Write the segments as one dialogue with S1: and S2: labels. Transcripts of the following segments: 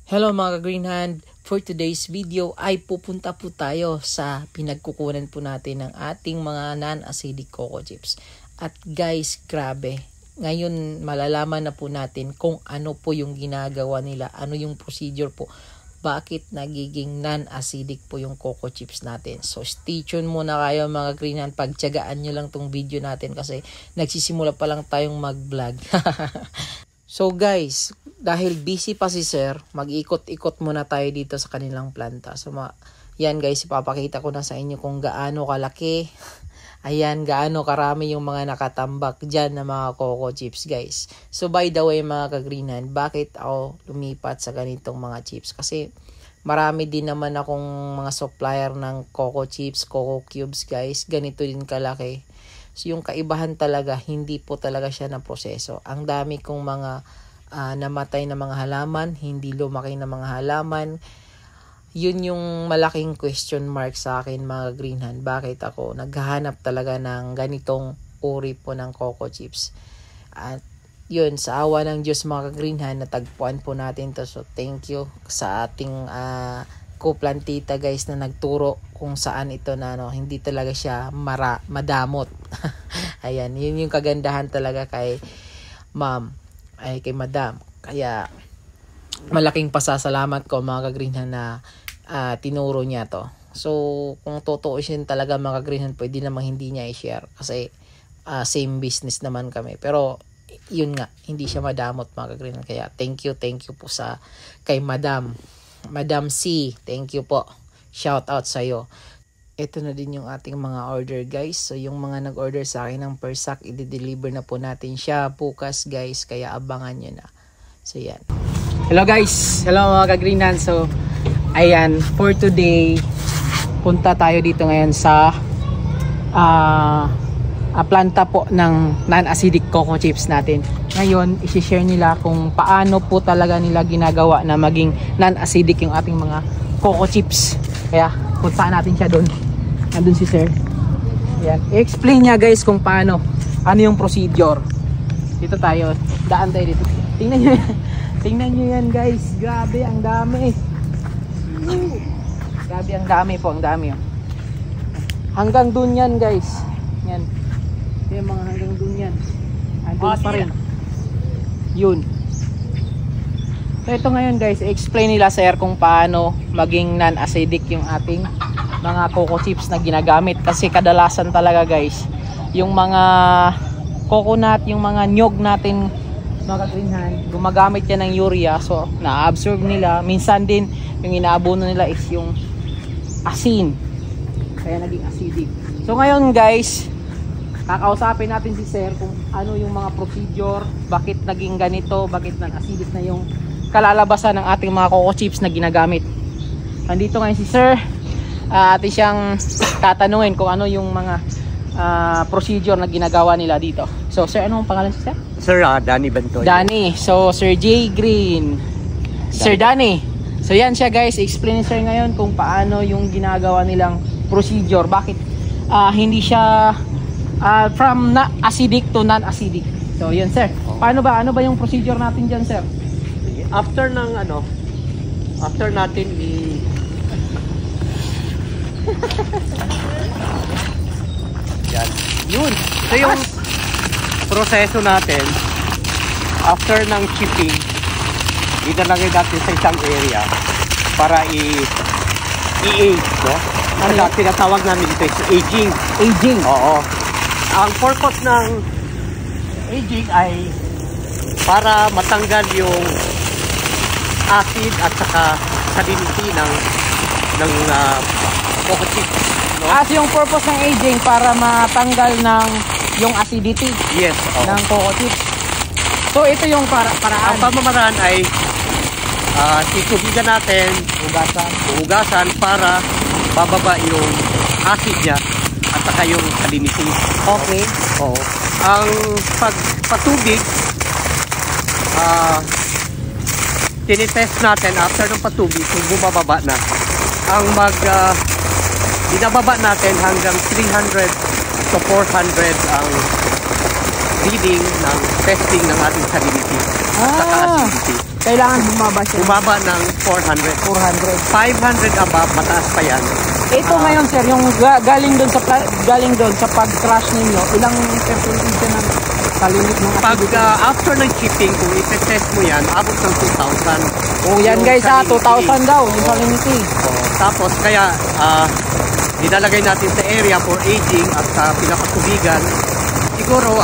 S1: Hello mga ka-Green Hand, for today's video ay pupunta po tayo sa pinagkukunan po natin ng ating mga non-acidic coco chips. At guys, grabe, ngayon malalaman na po natin kung ano po yung ginagawa nila, ano yung procedure po, bakit nagiging non-acidic po yung coco chips natin. So stay tuned muna kayo mga Green Hand, pagtiyagaan nyo lang tong video natin kasi nagsisimula pa lang tayong mag-vlog. So guys, dahil busy pa si Sir, mag-ikot-ikot muna tayo dito sa kanilang planta. So yan guys, ipapakita ko na sa inyo kung gaano kalaki, ayan, gaano karami yung mga nakatambak dyan na mga coco chips guys. So by the way mga ka-Green Hand, bakit ako lumipat sa ganitong mga chips? Kasi marami din naman akong mga supplier ng coco chips, coco cubes guys, ganito din kalaki. So yung kaibahan talaga, hindi po talaga siya na proseso. Ang dami kong mga namatay na mga halaman, hindi lumaki na mga halaman. Yun yung malaking question mark sa akin mga Green Hand. Bakit ako naghahanap talaga ng ganitong uri po ng coco chips? At yun, sa awa ng Diyos mga Green Hand, natagpuan po natin to. So thank you sa ating co-plantita guys na nagturo kung saan ito na hindi talaga siya madamot. Ayan, yun yung kagandahan talaga kay ma'am, ay kay madam. Kaya malaking pasasalamat ko mga ka-Green Hand na tinuro niya to. So kung tutuusin talaga mga ka-Green Hand, pwede namang hindi niya i-share kasi same business naman kami. Pero yun nga, hindi siya madamot mga ka-Green Hand. Kaya thank you po sa kay Madam C, thank you po. Shout out sa iyo. Ito na din yung ating mga order guys. So yung mga nag-order sa akin ng per sack, i-deliver na po natin siya bukas guys. Kaya abangan nyo na. So yan. Hello guys. Hello mga ka-Green Hand. So ayan, for today, punta tayo dito ngayon sa planta po ng non-acidic coco chips natin. Ngayon, isi-share nila kung paano po talaga nila ginagawa na maging non-acidic yung ating mga coco chips. Kaya puntaan natin siya doon. Andun si Sir. Ayan. I-explain niya guys kung paano. Ano yung procedure. Dito tayo. Daan tayo dito. Tingnan nyo yan. Tingnan nyo yan guys. Grabe ang dami. Grabe ang dami po. Ang dami. Oh. Hanggang dun yan guys. Yan. Yung mga hanggang dun yan. Andun pa rin. Yun. So ito ngayon guys, explain nila Sir kung paano maging non-acidic yung ating mga coco chips na ginagamit. Kasi kadalasan talaga guys, yung mga coconut, yung mga nyog natin mga Green Hand, gumagamit yan ng urea. So na-absorb nila. Minsan din yung inaabono nila is yung asin. Kaya naging acidic. So ngayon guys, kakausapin natin si Sir kung ano yung mga procedure, bakit naging ganito, bakit non-acidic na yung kalalabasan ng ating mga coco chips na ginagamit. Nandito ngayon si Sir, atin siyang tatanungin kung ano yung mga procedure na ginagawa nila dito. So Sir, anong pangalan si Sir?
S2: Sir, Danny Bentoy.
S1: Danny. So Sir J. Green. Sir Danny. So yan siya guys, explain ni Sir ngayon kung paano yung ginagawa nilang procedure, bakit hindi siya from acidic to non-acidic. So yun Sir, paano ba, ano ba yung procedure natin dyan Sir?
S2: After ng after natin yan. Yun. So yung proseso natin after ng chipping, idalagay natin sa isang area para i-age, no? Ano yung tinatawag namin dito is aging.
S1: Aging?
S2: Oo. Ang purpose ng aging ay para matanggal yung acid at saka salinity ng coco chips, no?
S1: So yung purpose ng aging para matanggal ng yung acidity.
S2: Yes,
S1: ng coco chips. So ito yung paraan.
S2: Ang pamamaraan ay titubigan natin, hugasan para bababa yung acid niya at saka yung salinity.
S1: Okay.
S2: Oo. Ang pagpatubig, tinitest natin after ng patubig kung bumababa na. Ang binababa natin hanggang 300 to 400 ang reading ng testing ng ating salinity. at saka acidity.
S1: Kailangan bumaba siya.
S2: Bumaba ng 400.
S1: 400.
S2: 500 above, mataas pa yan.
S1: Ito ngayon sir, yung galing doon sa pag-crush ninyo, ilang percentage na kalimit ng
S2: Pag
S1: acidity?
S2: after ng shipping, kung i-test mo yan, abot ng 2,000.
S1: Oh, yan
S2: Yung
S1: guys ha,
S2: salinity.
S1: 2,000 daw, yung salinity.
S2: Tapos kaya nilalagay natin sa area for aging at sa pinakatubigan. Siguro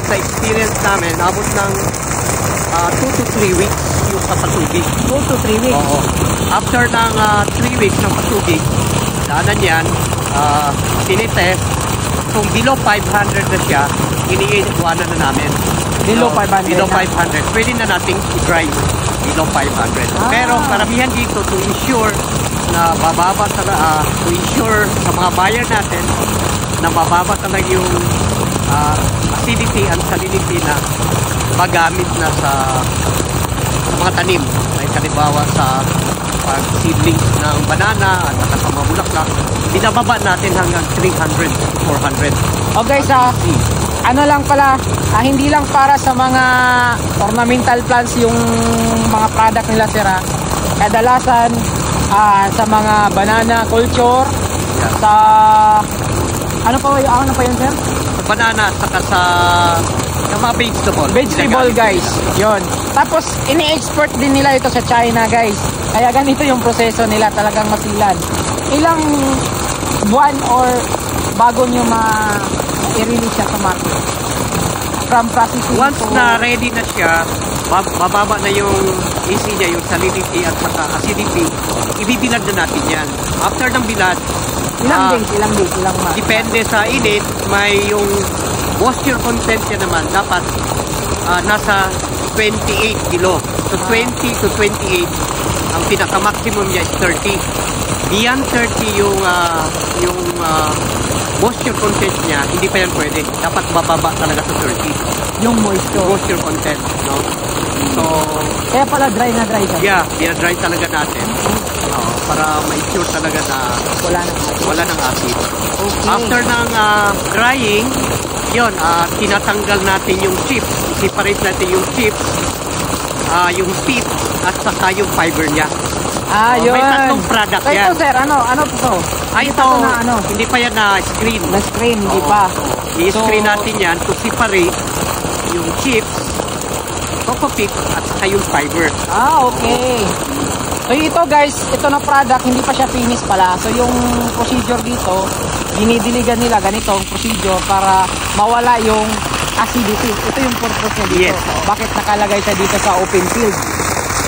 S2: sa experience namin, abot ng 2 to 3 weeks yung papatubig.
S1: 2 to 3 weeks.
S2: Oo. After ng 3 weeks ng patubig, daanan yan, tinitest. Kung below 500 na siya, iniiwanan na namin.
S1: Below 500
S2: Below
S1: na.
S2: 500. Pwede na nating i-dry below 500. Pero karamihan dito to ensure na bababa talaga, to ensure sa mga buyer natin na mababa talaga yung acidity and salinity na magamit na sa mga tanim. Ay halimbawa sa pag-seedlings ng banana at saka sa mga bulaklak, binababa natin hanggang 300 to 400.
S1: Okay sa ano lang pala, hindi lang para sa mga ornamental plants yung mga product nila sir ha. Kadalasan sa mga banana culture, sa ano pa yun sir?
S2: Sa banana at saka sa mga
S1: vegetable guys, yon. Tapos ini-export din nila ito sa China guys. Kaya ganito yung proseso nila, talagang masilan. Ilang buwan or bago nyo i-release siya sa market? From processing
S2: once
S1: to...
S2: na ready na siya, bababa na yung AC niya, yung salinity at saka acidity, ibibilad na natin yan. After ng bilad,
S1: Ilang days, ilang months?
S2: depende sa init, may yung moisture content niya naman, dapat nasa 28 kilo. So 20 to 28, ang pinaka-maximum niya is 30. Beyond 30 yung moisture content niya, hindi pa yan pwede. Dapat bababa talaga sa 30.
S1: Yung moisture
S2: Content, no? So,
S1: kaya pala dry na dry siya?
S2: yeah, dry talaga natin. Para ma-ensure talaga na wala nang acid.
S1: Okay.
S2: After ng drying, yun, tinatanggal natin yung chips. Separate natin yung chips, yung pit, at saka yung fiber niya.
S1: Yun.
S2: May tatlong product
S1: so,
S2: yan.
S1: ito sir, ano to?
S2: Ito, hindi pa yan na-screen.
S1: Na-screen, hindi pa.
S2: I-screen natin yan to separate yung chips, coco peat, at saka yung fiber.
S1: Okay. So ito guys, ito na product, hindi pa siya finish pala. So yung procedure dito, dinidiligan nila ganitong procedure para mawala yung acidity. Ito yung purpose niya dito.
S2: Yes.
S1: Bakit nakalagay siya dito sa open field.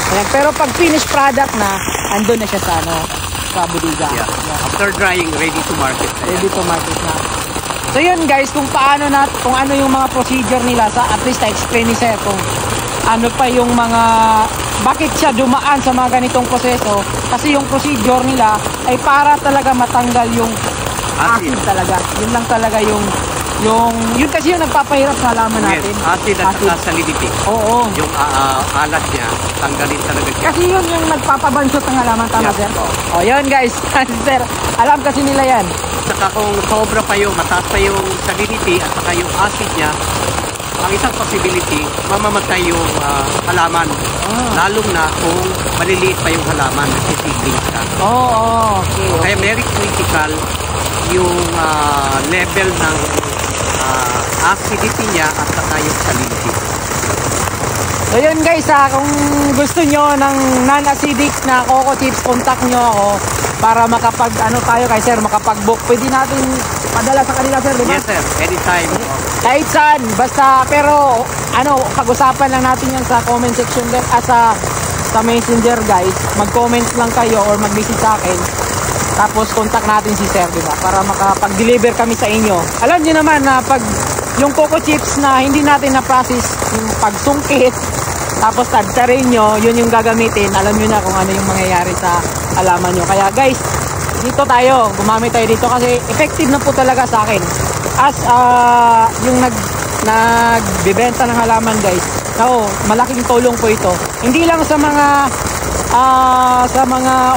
S1: Ayan. Pero pag finished product na, andun na siya sa bodega.
S2: Yeah. After drying, ready to market.
S1: Ready to market na. So yun guys, kung ano yung mga procedure nila, at least na-explain ni sir kung ano pa yung mga, bakit siya dumaan sa mga ganitong proseso. Kasi yung procedure nila ay para talaga matanggal yung acid talaga. Yun lang talaga yun kasi yung nagpapahirap sa halaman natin.
S2: Yes, acid at saka salinity.
S1: Oo.
S2: Yung alat niya, tanggalin talaga siya.
S1: Kasi yun yung nagpapabansot ng halaman, tama sir? O yun guys, sir, alam kasi nila yan.
S2: Saka kung sobra pa yung, mataas pa yung salinity at saka yung acid niya, ang isang possibility, mamamatay yung halaman. Lalong na kung maliliit pa yung halaman, nagsisidlings ka.
S1: Okay.
S2: Kaya very critical yung level ng acidity niya at saka yung salinity.
S1: So yun guys, kung gusto nyo ng non-acidic na coco chips, contact nyo ako para tayo kay sir, makapag-book. Pwede natin padala sa kanila sir, di ba?
S2: Yes sir, anytime.
S1: Kahit saan, basta, pero pag-usapan lang natin yan sa comment section sa messenger guys. Mag-comment lang kayo or mag-visit sa akin. Tapos contact natin si sir, di ba? Para makapag-deliver kami sa inyo. Alam niyo naman na pag yung coco chips na hindi natin na-process, yung pagsungkit, tapos tagtarin nyo, yun yung gagamitin. Alam nyo na kung ano yung mangyayari sa halaman nyo. Kaya guys, dito tayo, gumamit tayo dito kasi effective na po talaga sa akin. As yung nagbibenta ng halaman guys, malaking tulong po ito. Hindi lang sa mga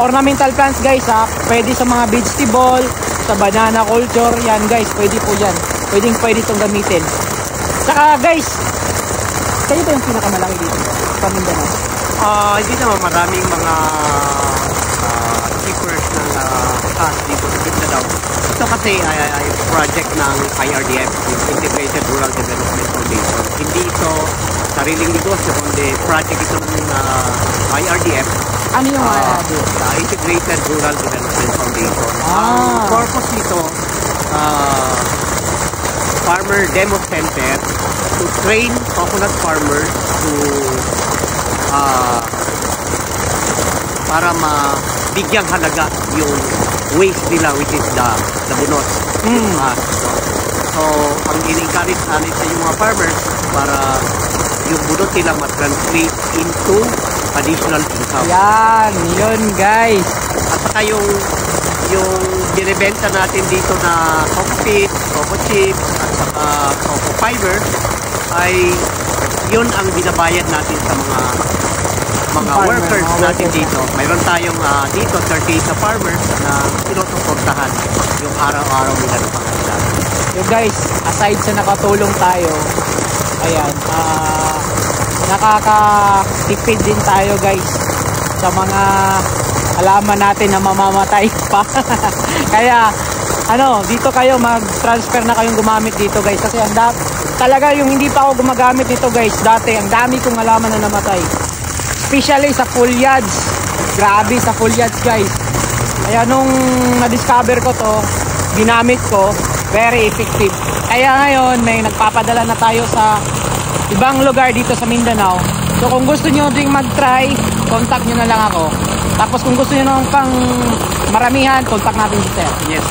S1: ornamental plants guys pwede sa mga vegetable, sa banana culture, yan guys, pwede po yan. Pwede itong gamitin. Saka guys, kayo ba yung pinakamalaki dito? sa Mindanao?
S2: Hindi naman maraming mga keepers ng cash dito sa Mindanao. Ito kasi ay project ng IRDF, Integrated Rural Development Foundation. Hindi ito sariling negosyo, kundi project ito ng IRDF.
S1: Ano yung IRDF?
S2: Integrated Rural Development Foundation. Ang purpose nito, farmer demo center to train coconut farmers to para mabigyang halaga yung waste nila, which is the bunot. So, ang in-encourage natin sa yung mga farmers para yung bunot nila ma-translate into additional income.
S1: Yan, yun guys.
S2: At saka yung binibenta natin dito na coco peat, coco chips, at saka coco fiber ay yun ang binabayad natin sa mga workers natin dito. Mayroon tayong dito 30 sa farmers na sinusuportahan yung araw-araw nila ng pangasinan.
S1: Yung guys, aside sa nakatulong tayo, ayan, nakakatipid din tayo guys sa mga alaman natin na mamamatay pa. Kaya dito kayo mag-transfer na kayong gumamit dito guys, kasi talaga yung hindi pa ako gumagamit dito guys dati, ang dami kong alaman na namatay, especially sa foliage. Grabe sa foliage guys. Kaya nung na-discover ko to, ginamit ko, very effective. Kaya ngayon may nagpapadala na tayo sa ibang lugar dito sa Mindanao. So kung gusto nyo ding mag-try, contact nyo na lang ako. Tapos kung gusto nyo ng pang maramihan, contact natin si Sir.
S2: Yes.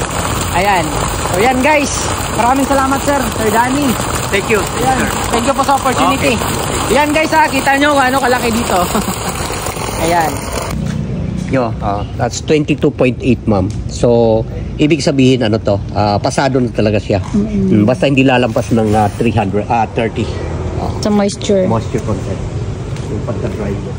S1: Ayan. So yan guys, maraming salamat Sir Danny.
S2: Thank you.
S1: Ayan. Thank you po sa opportunity. Okay. Yan guys kita nyo kung ano kalaki dito. Ayan.
S2: That's 22.8 ma'am. So, ibig sabihin pasado na talaga siya. Basta hindi lalampas ng 30.
S3: Sa moisture.
S2: Moisture content. Yung pagka-dry mo.